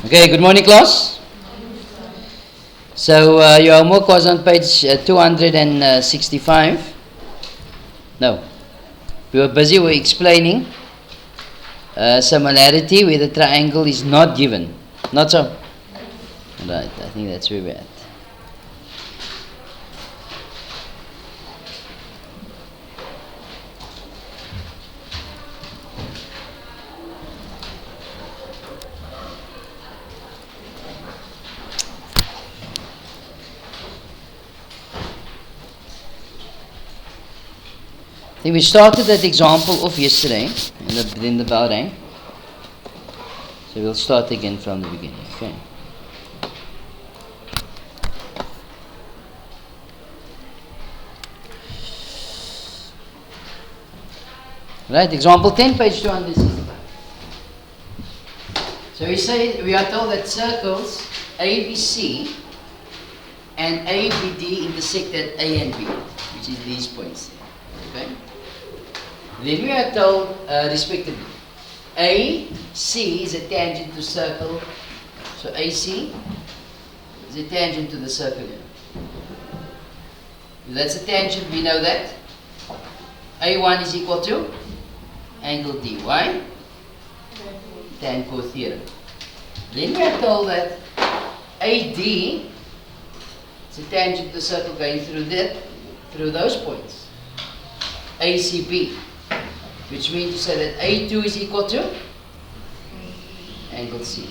Okay, good morning, class. So your homework was on page 265. No, we were busy with explaining similarity where the triangle is not given. Not so? Right, I think that's where we're at. I think we started that example off yesterday in the bell rang. So we'll start again from the beginning. Okay. Right, example 10, page 265. So we are told that circles ABC and ABD intersect at A and B, which is these points. Okay. Then we are told, respectively, AC is a tangent to circle. So AC is a tangent to the circle here. If that's a tangent, we know that A1 is equal to angle D. Why? Tan-co theorem. Then we are told that AD is a tangent to the circle going through those points. ACB, which means to say that A2 is equal to angle C.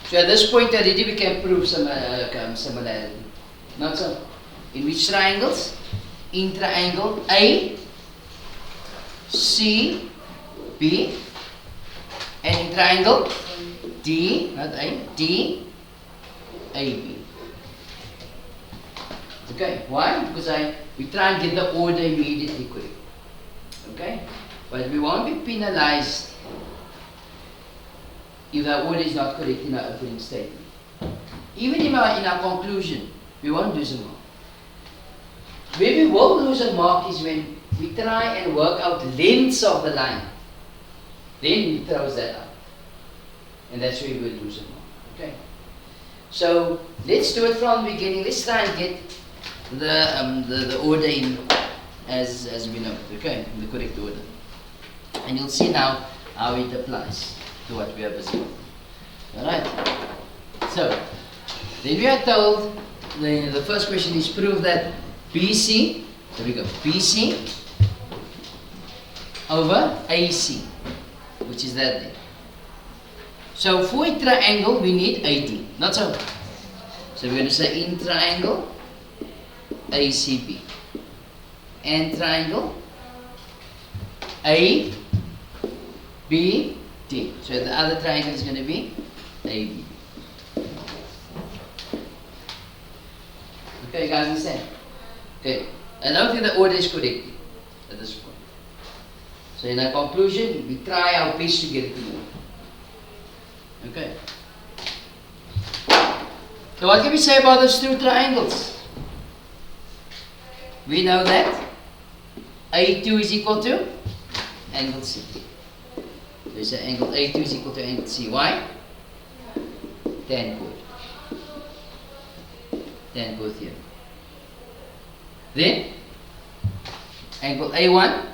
So at this point already we can prove some similarity. Not so. In which triangles? In triangle A, C, B, and in triangle D, not A, D, A, B. Okay, why? Because we try and get the order immediately quick. Okay? But we won't be penalized if the order is not correct in our opening statement. Even in our conclusion, we won't lose a mark. Where we will lose a mark is when we try and work out lengths of the line. Then we throw that out. And that's where we will lose a mark. Okay? So let's do it from the beginning. Let's try and get the order in as we know it, okay, in the correct order. And you'll see now how it applies to what we are busy with. Alright. So then we are told the first question is prove that BC, there we go, BC over AC, which is that there. So for a triangle we need AD, not so. So we're going to say in triangle ACB and triangle ABD. So the other triangle is going to be ABB. Okay, you guys understand? Okay, I don't think the order is correct at this point. So in our conclusion, we try our best to get it in order. Okay. So what can we say about those two triangles? We know that A2 is equal to angle C. So we say angle A2 is equal to angle C. Why? Tan-co theorem. Then angle A1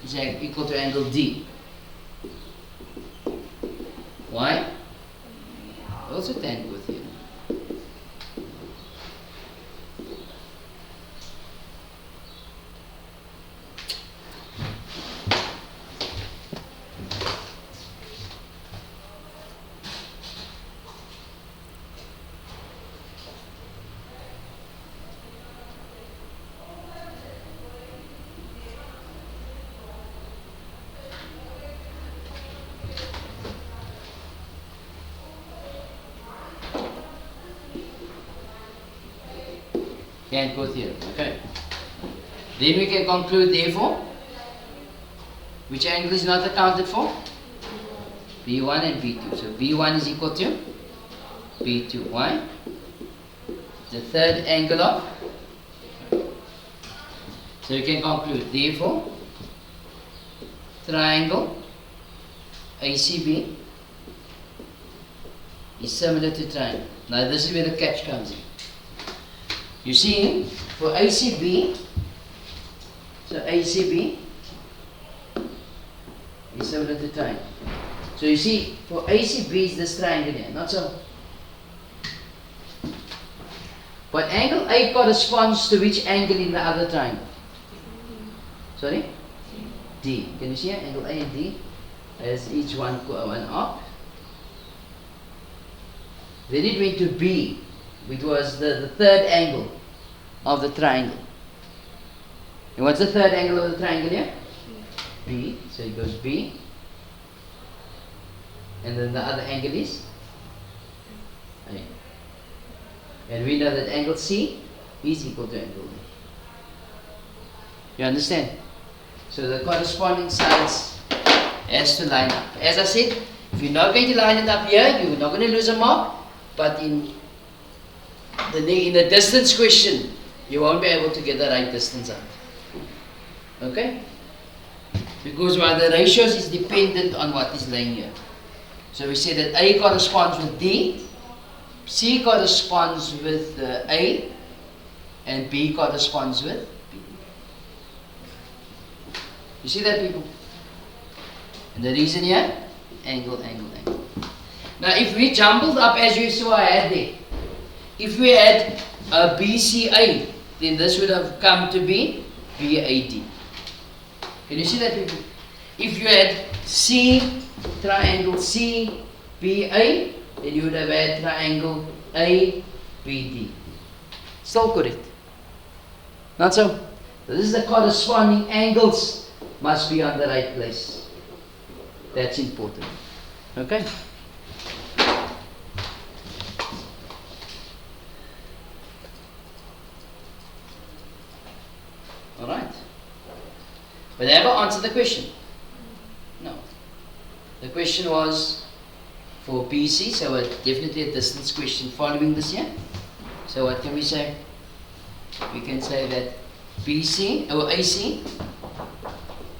is equal to angle D. Why? Also tan-co theorem. Tan-co theorem, okay. Then we can conclude therefore, which angle is not accounted for? B1 and B2. So B1 is equal to B2. Why? The third angle of. So we can conclude therefore, triangle ACB is similar to triangle. Now this is where the catch comes in. You see, for ACB, so ACB is similar to triangle. So you see, for ACB is this triangle here, not so. But angle A corresponds to which angle in the other triangle? Sorry? D. Can you see here? Angle A and D has each one arc. Then it went to B, which was the third angle of the triangle. And what's the third angle of the triangle here? B. So it goes B. And then the other angle is A. And we know that angle C is equal to angle A. You understand? So the corresponding sides has to line up. As I said, if you're not going to line it up here, you're not going to lose a mark. But in the distance question, you won't be able to get the right distance out. Okay? Because while the ratios is dependent on what is laying here. So we say that A corresponds with D, C corresponds with A, and B corresponds with B. You see that, people? And the reason here? Angle, angle, angle. Now if we jumbled up as you saw I had there, if we had a BCA, then this would have come to be BAD. Can you see that, people? If you had C, triangle CBA, then you would have had triangle ABD. Still correct? Not so? So this is the corresponding angles must be on the right place. That's important. Okay? Alright. But they ever answered the question? No. The question was for BC, so definitely a distance question following this here. So what can we say? We can say that BC or AC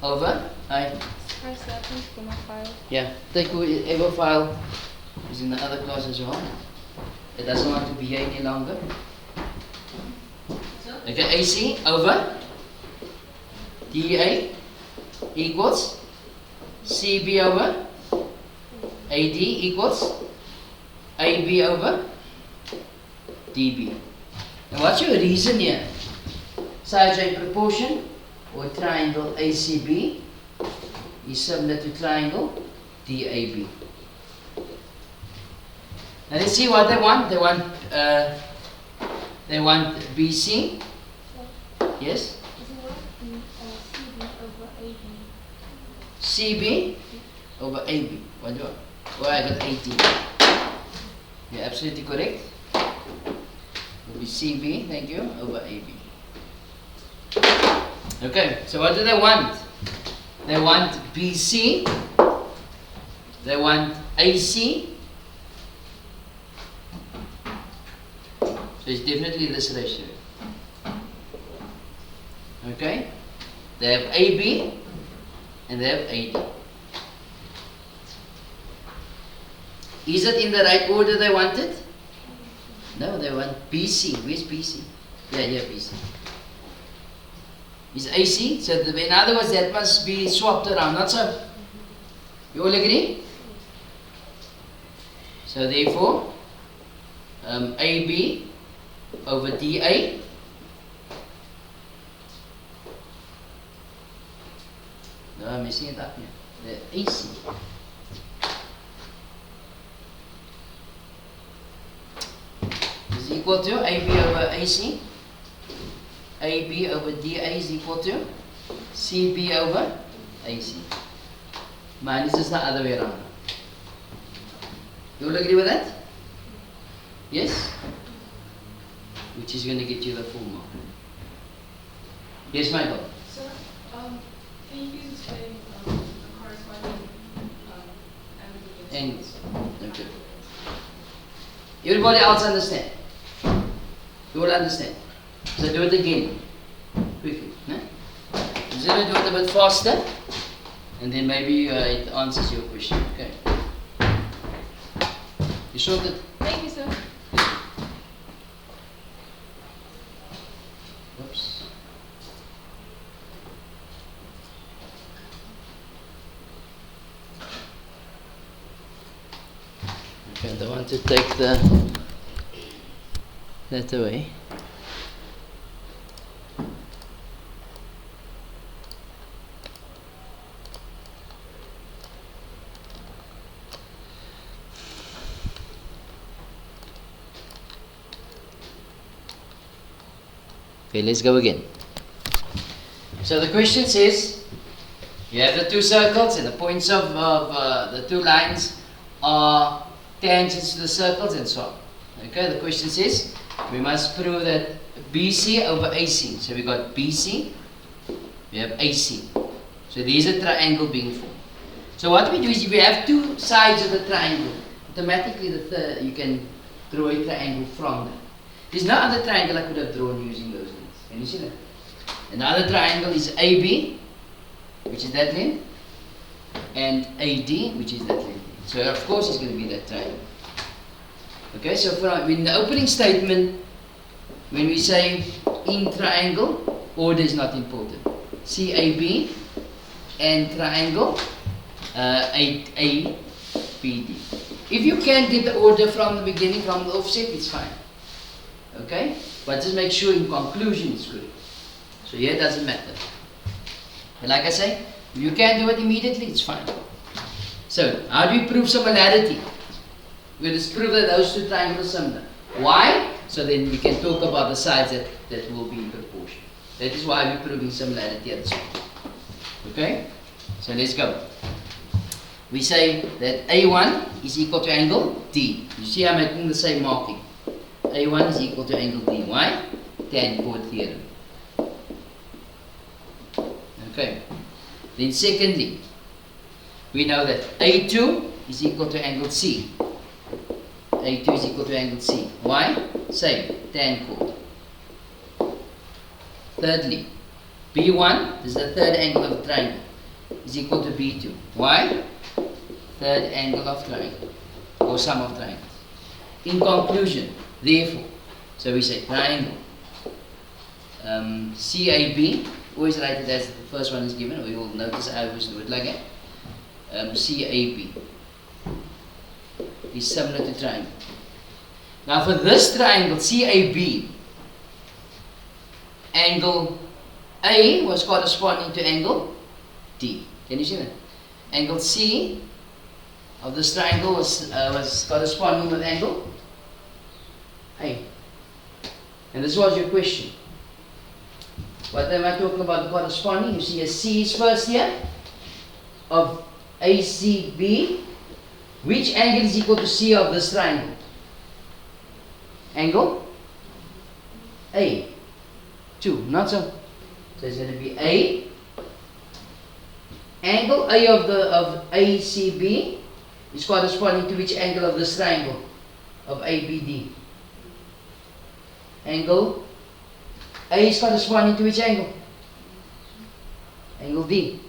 over yeah, take whoever file is in the other class as well. It doesn't want to be here any longer. Okay, AC over DA equals CB over AD equals AB over DB. And what's your reason here? Side joint proportion or triangle ACB is similar to triangle DAB. Now let's see what they want. They want BC. Yes? CB over AB. What do I? Oh, I got 18. You're absolutely correct. It will be CB, thank you, over AB. Okay, so what do they want? They want BC, they want AC. So it's definitely this ratio. Okay? They have AB and they have AD. Is it in the right order they want it? No, they want BC. Where's BC? Yeah, here BC. Is AC? So in other words, that must be swapped around, not so? You all agree? So therefore, AB over DA no, I'm messing it up here. The AC is equal to AB over AC. AB over DA is equal to CB over AC. Minus is the other way around. You all agree with that? Yes? Which is going to get you the full mark. Yes, Michael? So, can you please explain the corresponding angles? Okay. Everybody else understand? You all understand? So do it again, quickly. No? I'm going to do it a bit faster, and then maybe it answers your question. Okay. You sorted? Thank you, sir. Oops. Okay, I don't want to take that away. Okay, let's go again. So the question says, you have the two circles and the points of the two lines are tangents to the circles and so on. Okay, the question says, we must prove that BC over AC. So we got BC, we have AC. So there is a triangle being formed. So what we do is, if we have two sides of the triangle, automatically you can draw a triangle from that. There's no other triangle I could have drawn using those lengths. Can you see that? Another triangle is AB, which is that length, and AD, which is that length. So of course it's going to be that triangle. Okay, so in the opening statement, when we say in triangle, order is not important. CAB and triangle ABD. If you can get the order from the beginning, from the offset, it's fine. Okay? But just make sure in conclusion it's good. So here it doesn't matter. But like I say, if you can do it immediately, it's fine. So, how do we prove similarity? We just prove that those two triangles are similar. Why? So then we can talk about the sides that will be in proportion. That is why we're proving similarity at this point. Okay? So let's go. We say that A1 is equal to angle D. You see I'm making the same marking. A1 is equal to angle D. Why? Tan chord theorem. Okay. Then secondly, we know that A2 is equal to angle C. A2 is equal to angle C. Why? Same. Tan chord. Thirdly, B1, this is the third angle of the triangle, is equal to B2. Why? Third angle of triangle, or sum of triangles. In conclusion, therefore, so we say triangle CAB, always write it as the first one is given, or you will notice I always do it like that. CAB is similar to triangle. Now for this triangle CAB, angle A was corresponding to angle D. Can you see that? Angle C of this triangle was corresponding with angle A. And this was your question. What am I talking about corresponding? You see a C is first here of ACB. Which angle is equal to C of this triangle? Angle A. 2, not so. So it's going to be A. Angle A of ACB is corresponding to which angle of this triangle of ABD? Angle A is corresponding to which angle? Angle D.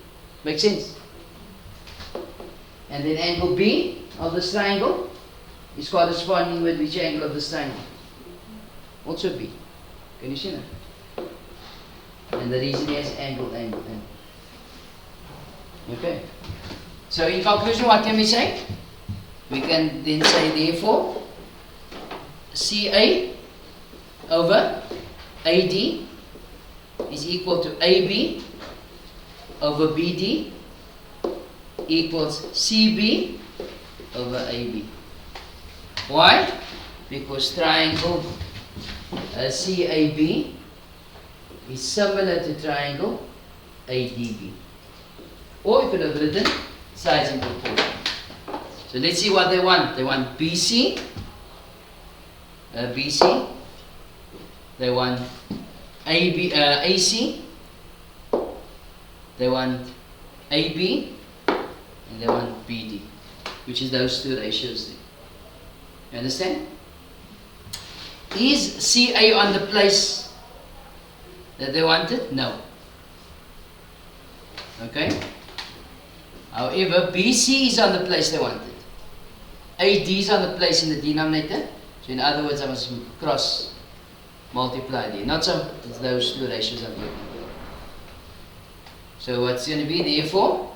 Makes sense? And then angle B of this triangle is corresponding with which angle of this triangle? Also B. Can you see that? And the reason is angle. Okay. So in conclusion, what can we say? We can then say therefore CA over AD is equal to AB over BD equals CB over AB. Why? Because triangle CAB is similar to triangle ADB. Or you could have written sides in proportion. So let's see what they want. They want BC, BC. They want AC. They want AB, and they want BD, which is those two ratios there. You understand? Is CA on the place that they wanted? No. Okay? However, BC is on the place they wanted. AD's on the place in the denominator. So in other words, I must cross multiply there. Not so, it's those two ratios I'm talking about. So what's going to be, therefore,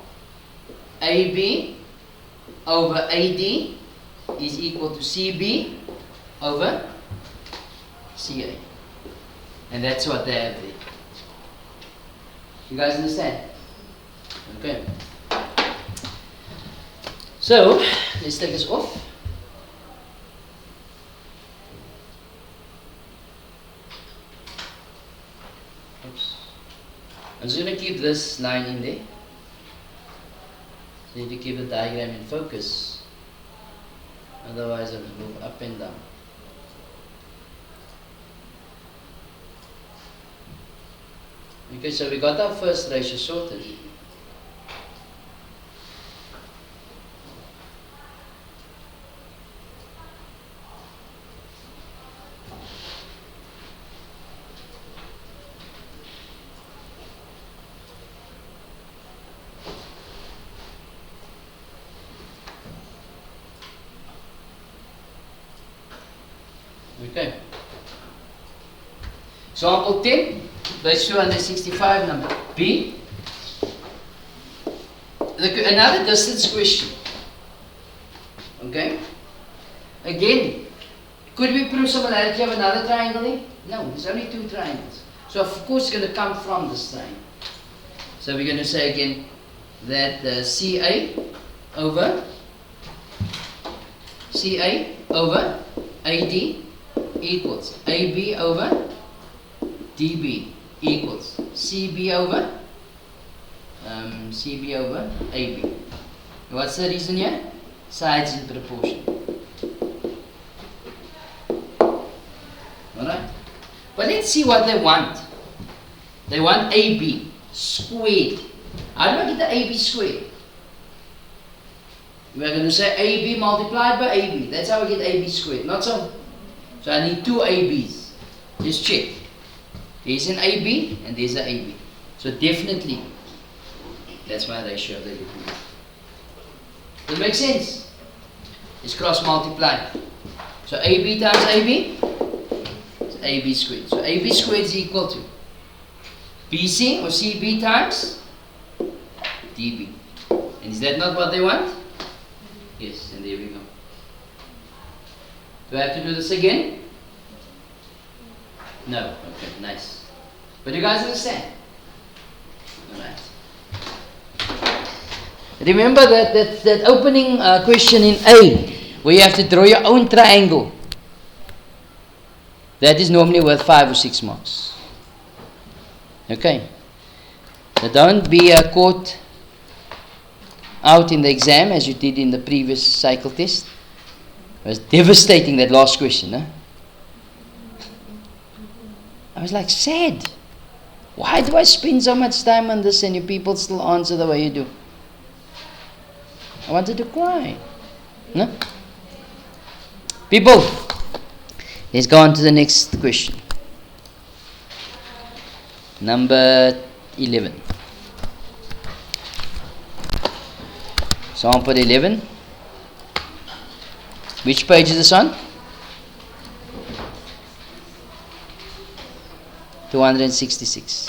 AB over AD is equal to CB over CA. And that's what they have there. You guys understand? Okay. So, let's take this off. Oops. I'm just going to keep this line in there. So you need to keep the diagram in focus. Otherwise I will move up and down. Okay, so we got our first ratio sorted. Okay. Example 10, page 265, number B. Another distance question. Okay. Again, could we prove similarity of another triangle here? No, there's only two triangles. So of course it's going to come from this triangle. So we're going to say again that CA over AD equals AB over DB equals CB over AB. What's the reason here? Sides in proportion. Alright? But let's see what they want. They want AB squared. How do I get the AB squared? We're going to say AB multiplied by AB. That's how I get AB squared. Not so. So I need two ABs. Just check. There's an AB and there's an AB. So definitely, that's my ratio that you do. Does it make sense? Let's cross multiply. So AB times AB is AB squared. So AB squared is equal to BC or CB times DB. And is that not what they want? Yes, and there we go. Do I have to do this again? No. Okay, nice. But you guys understand? Alright. Remember that opening question in A, where you have to draw your own triangle. That is normally worth 5 or 6 marks. Okay. So don't be caught out in the exam as you did in the previous cycle test. It was devastating, that last question. Huh? I was like, sad. Why do I spend so much time on this and you people still answer the way you do? I wanted to cry. No? People, let's go on to the next question. Number 11. Sample 11. Which page is this on? 266.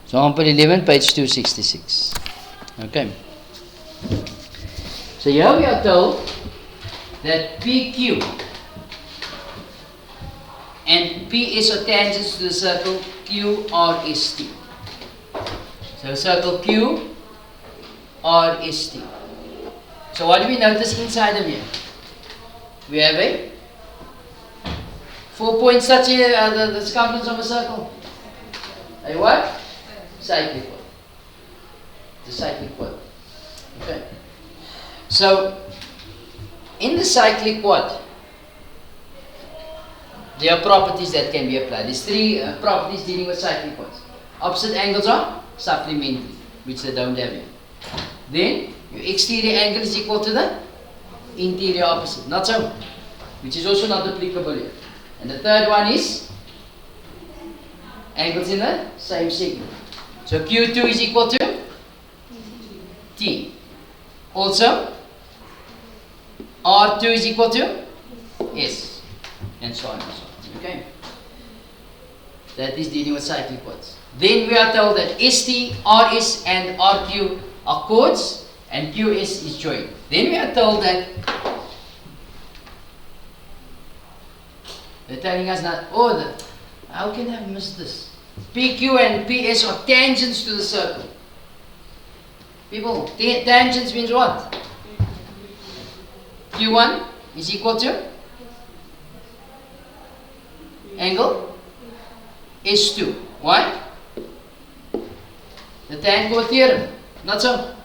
Example 11, page 266. Okay. So here we are told that PQ and P is or tangents to the circle QRST. So circle Q, R, S, T. So what do we notice inside of here? We have a 4 points such here, the circumference of a circle. A what? Cyclic one. The cyclic one. Okay. So, in the cyclic quad, there are properties that can be applied. There's three properties dealing with cyclic quads. Opposite angles are supplementary, which they don't have here. Then, your exterior angle is equal to the interior opposite. Not so, which is also not applicable here. And the third one is angles in the same segment. So Q2 is equal to T. Also, R2 is equal to S. And so on and so on. Okay? That is dealing with cyclic quads. Then we are told that ST, RS and RQ are chords and QS is joint. Then we are told that they're telling us that, how can I have missed this? PQ and PS are tangents to the circle. People, tangents means what? Q1 is equal to angle S2. Why? The tan chord theorem. Not so.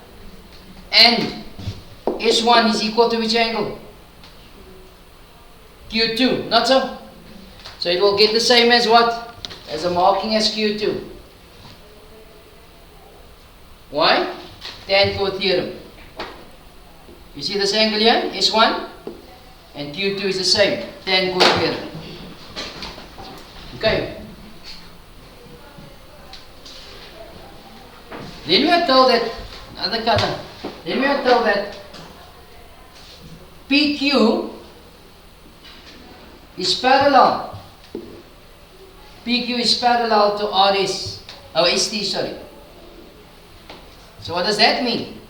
And S1 is equal to which angle? Q2. Not so. So it will get the same as what? As a marking as Q2. Why? Tan chord theorem. You see this angle here? S1 and Q2 is the same. Tan chord theorem. Okay. Then we are told that another color. Then we are told that PQ is parallel. PQ is parallel to RS. Oh, ST, sorry. So what does that mean?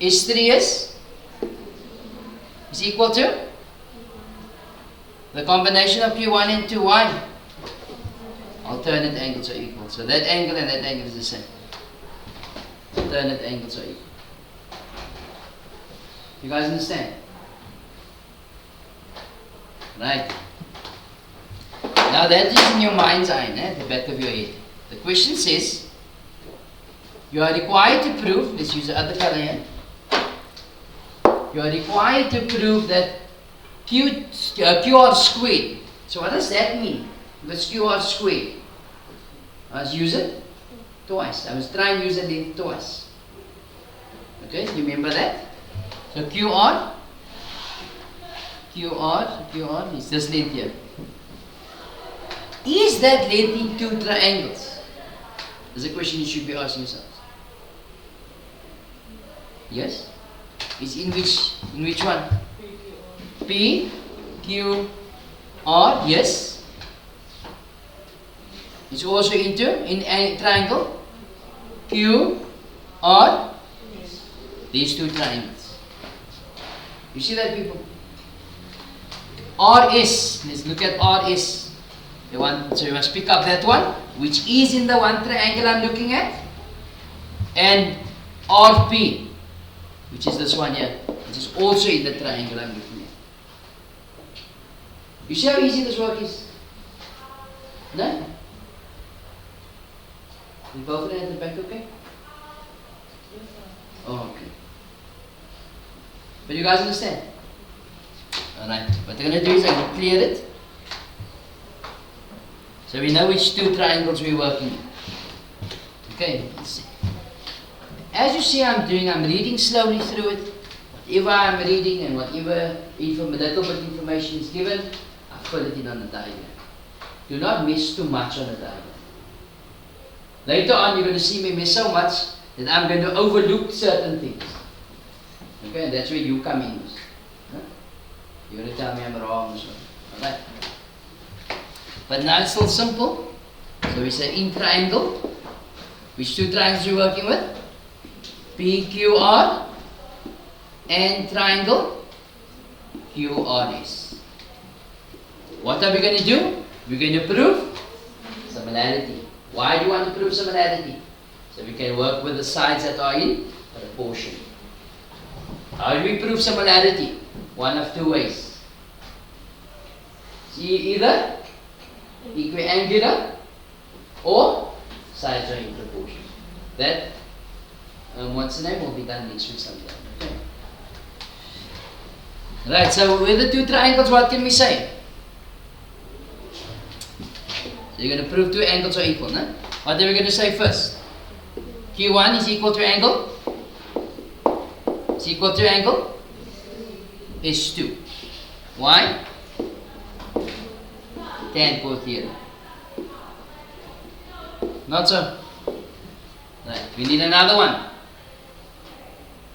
S3 is equal to the combination of Q1 and 2y. Alternate angles are equal. So that angle and that angle is the same. Alternate angles are equal. You guys understand? Right. Now that is in your mind's eye, at the back of your head. The question says, you are required to prove, let's use the other color here. You are required to prove that QR squared. So what does that mean? What's QR squared? I was use it twice. I was trying to use it twice. Okay, you remember that? So QR is this length here. Is that length in two triangles? That's a question you should be asking yourselves. Yes? It's in which one? P, Q, R, yes. It's also in a triangle. Q, R, these two triangles. You see that, people? RS, let's look at RS. So you must pick up that one, which is in the one triangle I'm looking at. And RP, which is this one here, which is also in the triangle I'm looking at. You see how easy this work is? No? You both at the back okay? Oh, okay. But you guys understand? Alright, what we're going to do is I'm going to clear it. So we know which two triangles we're working in. Okay, let's see. As you see I'm reading slowly through it. Whatever I'm reading and whatever little bit information is given, I fill it in on the diagram. Do not miss too much on the diagram. Later on you're going to see me miss so much that I'm going to overlook certain things. Okay, and that's where you come in. Huh? You're going to tell me I'm wrong. So. Alright. But now it's still simple. So we say in triangle. Which two triangles are you working with? PQR and triangle QRS. What are we going to do? We're going to prove some Similarity. Why do you want to prove similarity? So we can work with the sides that are in proportion. How do we prove similarity? One of two ways. See, either equiangular or sides are in proportion. That, what's the name, will be done next week sometime. Okay. Right, so with the two triangles, what can we say? So you're going to prove two angles are equal, no? What are we going to say first? Q1 is equal to angle? Is equal to angle? S2. Why? Tan chord theorem. Not so. Right, we need another one.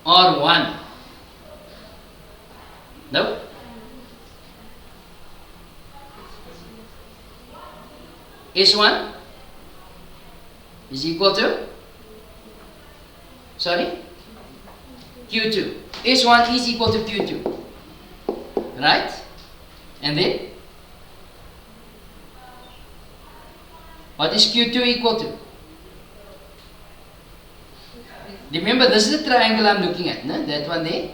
R1. No? S1 is equal to, sorry, Q2. S1 is equal to Q2. Right? And then, what is Q2 equal to? Remember, this is the triangle I'm looking at, no? That one there,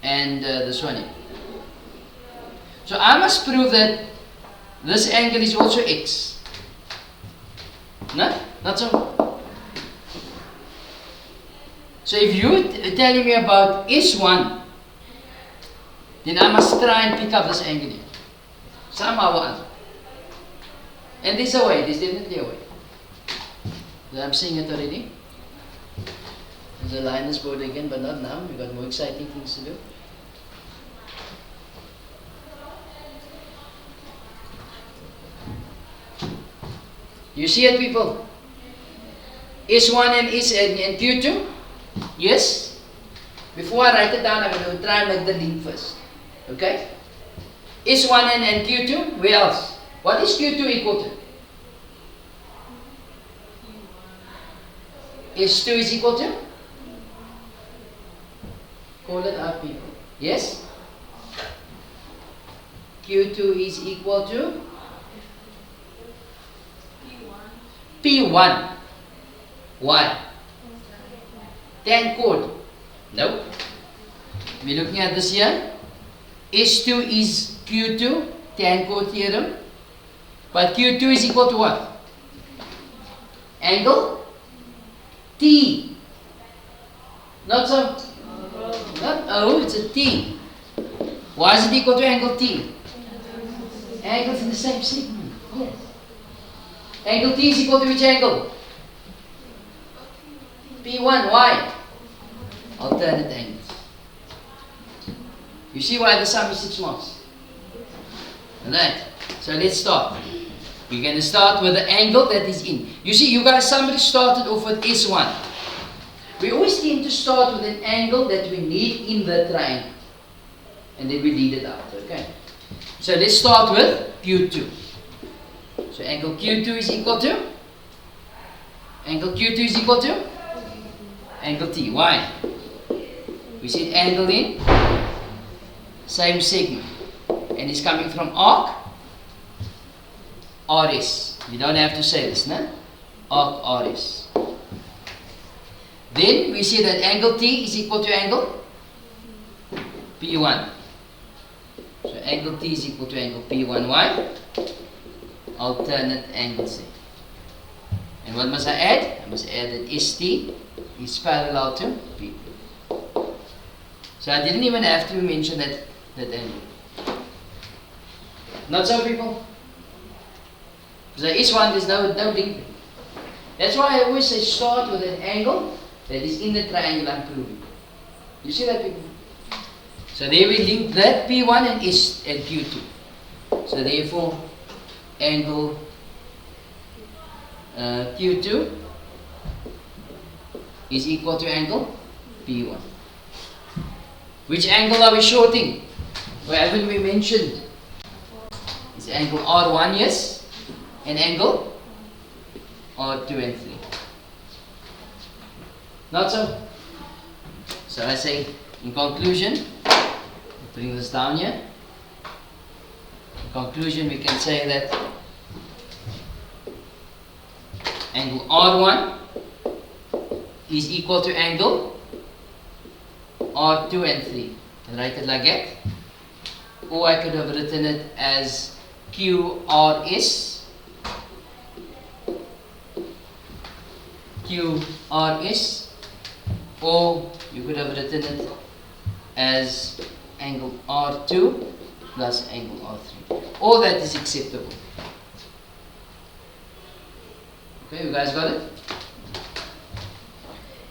and this one here. So I must prove that this angle is also x. No? Not so? So if you're telling me about S1, then I must try and pick up this angle here. Somehow or other. And there's a way, there's definitely a way. So I'm seeing it already. There's a Linus board again, but not now. We've got more exciting things to do. You see it, people? S1 and Q2? Yes? Before I write it down, I'm going to try and make the link first. Okay? S1 and Q2? Where else? What is Q2 equal to? S2 is equal to? Call it out, people. Yes? Q2 is equal to? P1. Why? Tan chord. No. We're looking at this here. S2 is Q2, tan chord theorem. But Q2 is equal to what? Angle T. Not so? Not O, it's a T. Why is it equal to angle T? Angles in the same segment. Yes. Angle T is equal to which angle? P1. Why? Alternate angles. You see why the sum is 6 marks? Alright. So let's start. We're going to start with the angle that is in. You see, you guys, somebody started off with S1. We always tend to start with an angle that we need in the triangle. And then we lead it out. Okay. So let's start with Q2. So angle Q2 is equal to? Angle Q2 is equal to? Angle T. Why? We said angle in same segment. And it's coming from arc RS. You don't have to say this, no? Arc RS. Then we see that angle T is equal to angle P1. So angle T is equal to angle P1. Why? Alternate angles. And what must I add? I must add that ST is parallel to P. So I didn't even have to mention that angle. Not so, people? Because there is one, there's no link. That's why I always say start with an angle that is in the triangle I'm proving. You see that, people? So there we link that P1 and Q2. So therefore, angle Q2 is equal to angle P1. Which angle are we shorting? Well, haven't we mentioned? It's angle R1, yes, and angle R2 and 3. Not so? So I say, in conclusion, putting this down here, in conclusion we can say that angle R1 is equal to angle R2 and 3. And write it like that. Or I could have written it as QRS or you could have written it as angle R2 plus angle R3. All that is acceptable. Okay, you guys got it?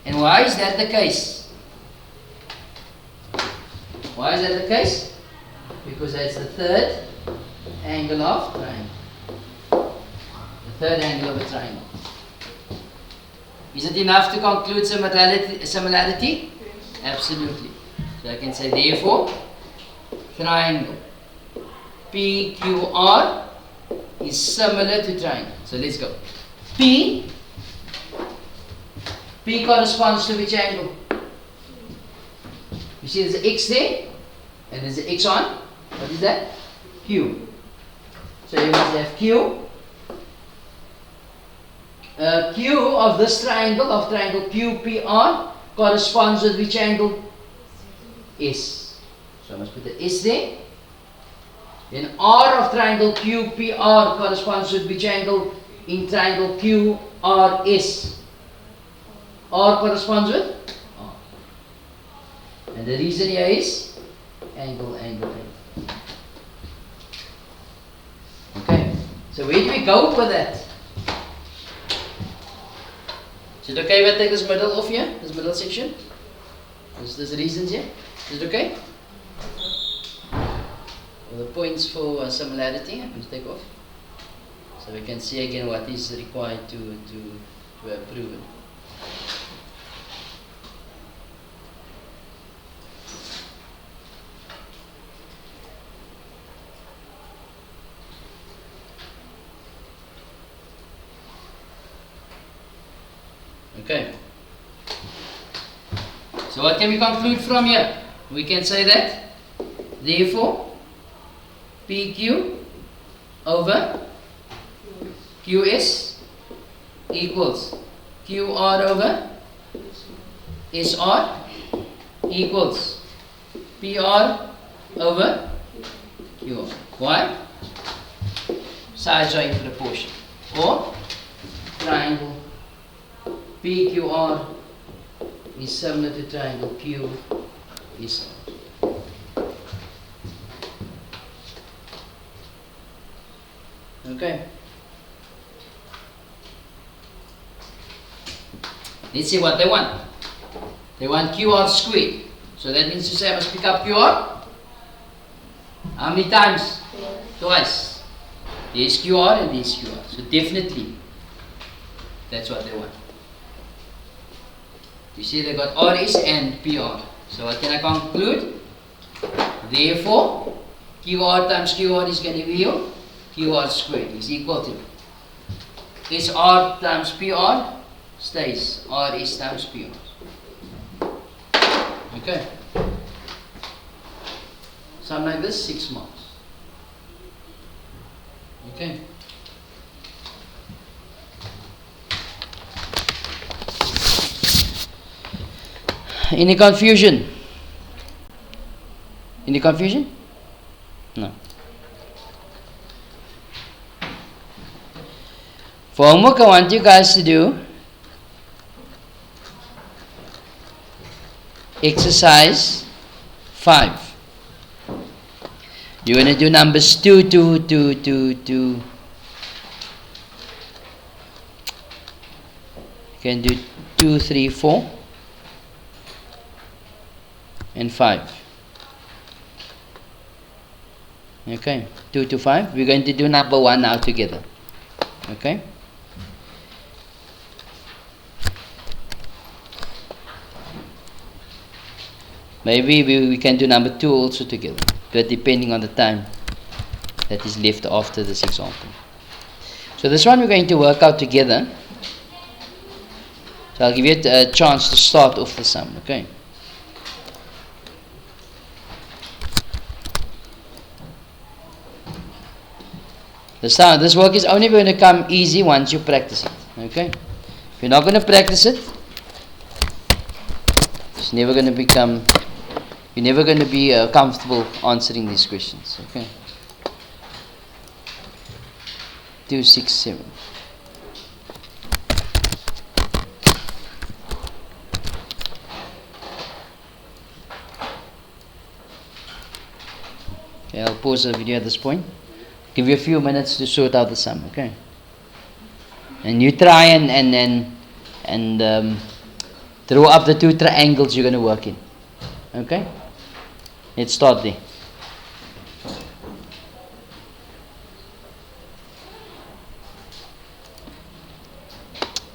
And why is that the case? Why is that the case? Because that's the third angle of triangle. The third angle of a triangle. Is it enough to conclude similarity? Absolutely. So I can say therefore, triangle PQR is similar to triangle. So let's go. P corresponds to which angle? You see there's an X there, and there's an X on. What is that? Q. So you must have Q. Q of this triangle, of triangle QPR, corresponds with which angle? S. So I must put the S there. Then R of triangle QPR corresponds with which angle in triangle QRS? R corresponds with R. And the reason here is angle. Okay. So where do we go with that? Is it okay if I take this middle off here? This middle section? There's reasons here? Is it okay? Well, the points for similarity I'm going to take off. So we can see again what is required to have proven. Okay. So what can we conclude from here? We can say that therefore PQ over QS equals QR over SR equals PR over QR. Why? Sides are in proportion. Or triangle PQR is similar to triangle QSR. Okay. Let's see what they want. They want QR squared. So that means to say I must pick up QR. How many times? Twice. There's QR and there's QR. So definitely that's what they want. You see they got RS and PR. So what can I conclude? Therefore, QR times QR is going to be QR squared is equal to SR times PR stays RS times PR. Okay. Something like this, 6 marks. Okay. Any confusion? Any confusion? No. For homework, I want you guys to do exercise 5. You're going to do numbers 2. You can do 2, 3, 4. And 5. Okay, 2 to 5. We're going to do number 1 now together. Okay. Maybe we can do number 2 also together, but depending on the time that is left after this example. So this one we're going to work out together. So I'll give you a chance to start off the sum. Okay. This work is only going to come easy once you practice it. Okay? If you're not going to practice it, it's never going to become, you're never going to be comfortable answering these questions. Okay? 267. Okay, I'll pause the video at this point. Give you a few minutes to sort out the sum, okay? And you try and draw up the two triangles you're going to work in. Okay? Let's start there.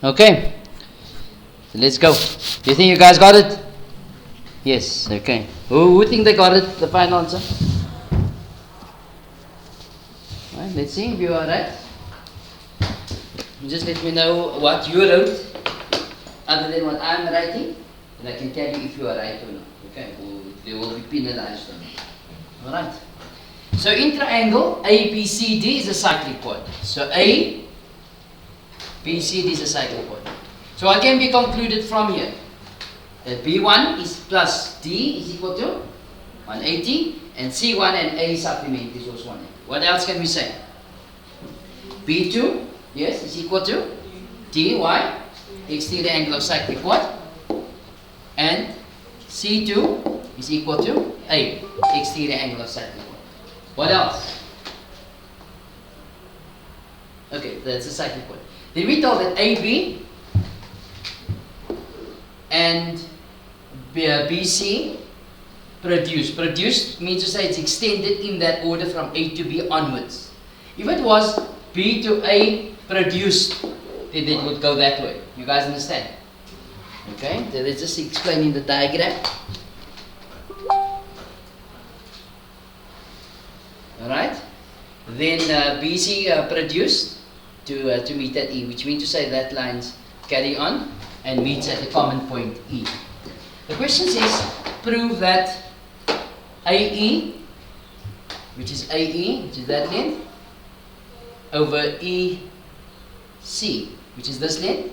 Okay. So let's go. Do you think you guys got it? Yes, okay. Who think they got it, the final answer? Right, let's see if you are right. Just let me know what you wrote other than what I'm writing, and I can tell you if you are right or not. Okay, or they will be penalized on it. Alright. So in triangle ABCD is a cyclic chord. So ABCD is a cyclic chord. So what can be concluded from here? That B1 is plus D is equal to 180, and C1 and A supplement is also 180. What else can we say? B2, yes, is equal to dy, exterior angle of cyclic chord, and C2 is equal to A, exterior angle of cyclic chord. What else? Okay, that's the cyclic chord. Then we told that AB and BC produced. Produced means to say it's extended in that order from A to B onwards. If it was B to A produced, then it would go that way. You guys understand? Okay, so let's just explain in the diagram. Alright, then BC produced to meet at E, which means to say that lines carry on and meets at the common point E. The question says, prove that AE, which is that length, over EC, which is this length,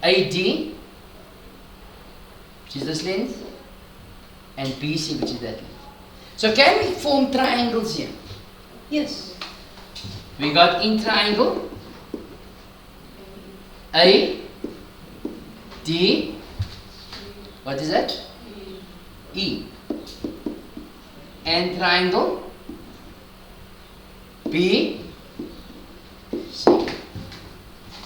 AD, which is this length, and BC, which is that length. So can we form triangles here? Yes. We got in triangle A, D, what is that? E. And triangle B, C.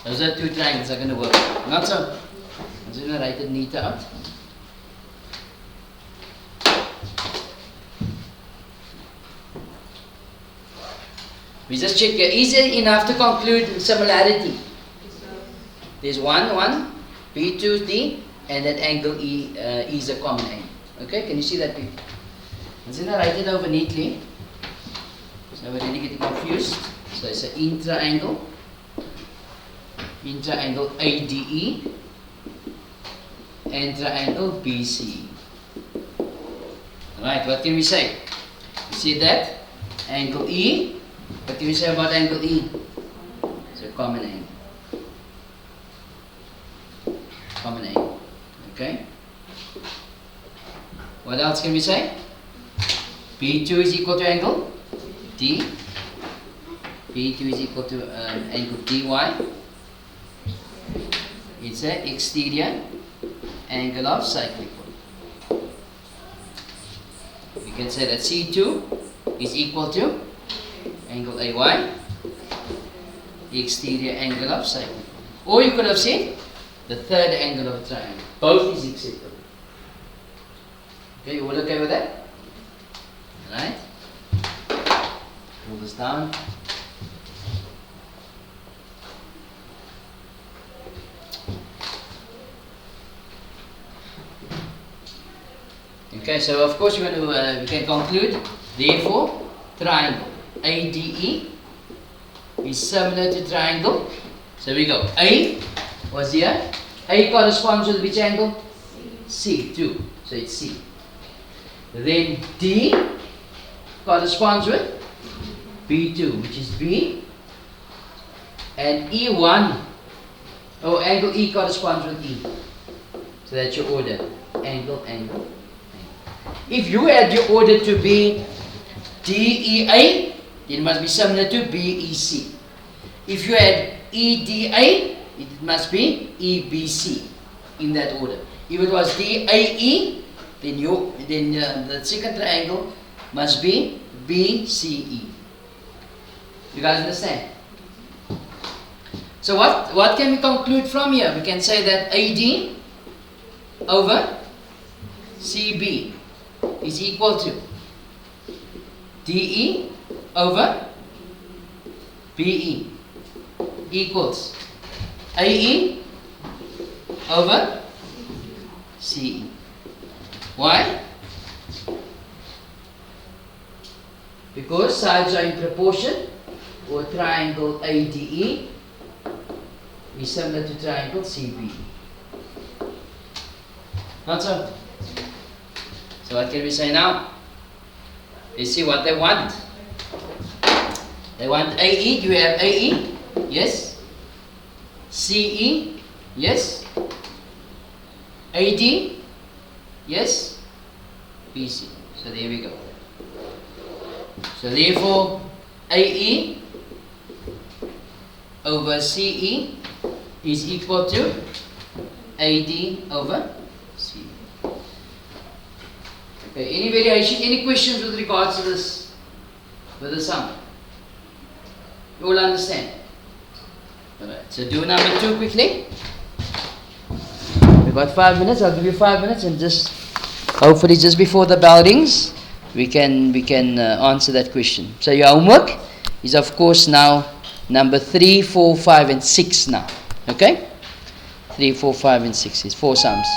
Those are two triangles that are going to work. Not so. I'm just going to write it neater out. We just check here. Easy enough to conclude similarity. There's 1, B2, D, and that angle E is a common angle. Okay, can you see that people? I'm just going to write it over neatly, so we're really getting confused. So it's an intriangle ADE, and triangle BC. Alright, what can we say? You see that? Angle E. What can we say about angle E? It's a common angle. Common angle. Okay? What else can we say? B2 is equal to angle D. B2 is equal to angle DY. It's an exterior angle of cyclic chord. We can say that C2 is equal to angle AY, the exterior angle of cyclic chord. Or you could have said the third angle of a triangle. Both is acceptable. Okay, you all okay with that? Alright. Pull this down. Okay, so of course we can conclude, therefore, triangle ADE is similar to triangle. So we go, A was here. A corresponds with which angle? C, 2. So it's C. Then D corresponds with B2, which is B. and E1, angle E corresponds with E. So that's your order. Angle, angle, angle. If you had your order to be DEA, it must be similar to BEC. If you had EDA, it must be EBC in that order. If it was DAE, then the second triangle must be BCE. You guys understand? So what can we conclude from here? We can say that AD over CB is equal to DE over BE equals AE over CE. Why? Because sides are in proportion, or triangle ADE is similar to triangle CBE. Not so? So what can we say now? Let's see what they want. They want AE. Do you have AE? Yes. CE? Yes. AD? Yes. BC. So there we go. So therefore, AE over CE is equal to AD over CE. Okay, any variation, any questions with regards to this, with the sum? You all understand? Alright, so do number 2 quickly. We've got 5 minutes, I'll give you 5 minutes, and just, hopefully just before the bell rings, we can answer that question. So your homework is of course now number 3, 4, 5 and 6 now. Okay? 3, 4, 5 and 6 is 4 sums.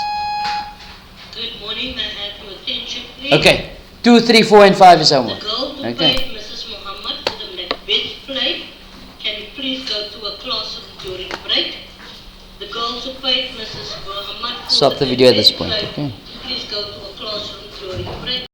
Good morning, may I have your attention please? Okay. 2, 3, 4 and 5 is homework. The girl who Okay. paid Mrs. Muhammad for the Macbeth play, can you please go to a classroom during break? The girls who paid Mrs. Muhammad for Stop the video at this Macbeth point. play, Okay. please go to a classroom during break.